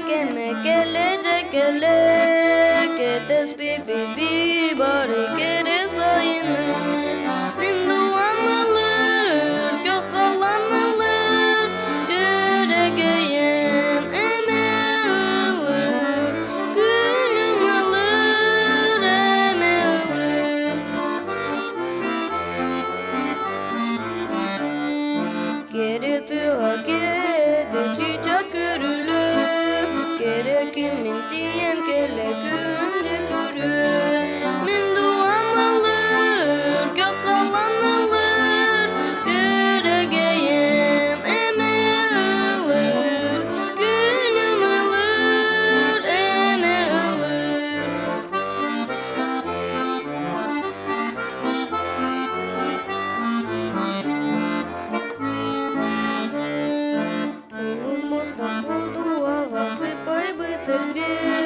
keme gelecek ele ketes bibi bari kere sayını min duanılır gökhalanılır yüreğim emeğılır günüm alır emeğılır geri tığa gedi çiçek görülür gerekimin diyen gele günce görür min duam alır gökhalanılır yüreğim emeğılır günüm alır emeğılır Olmaz bak oldu havası pay bıtır bir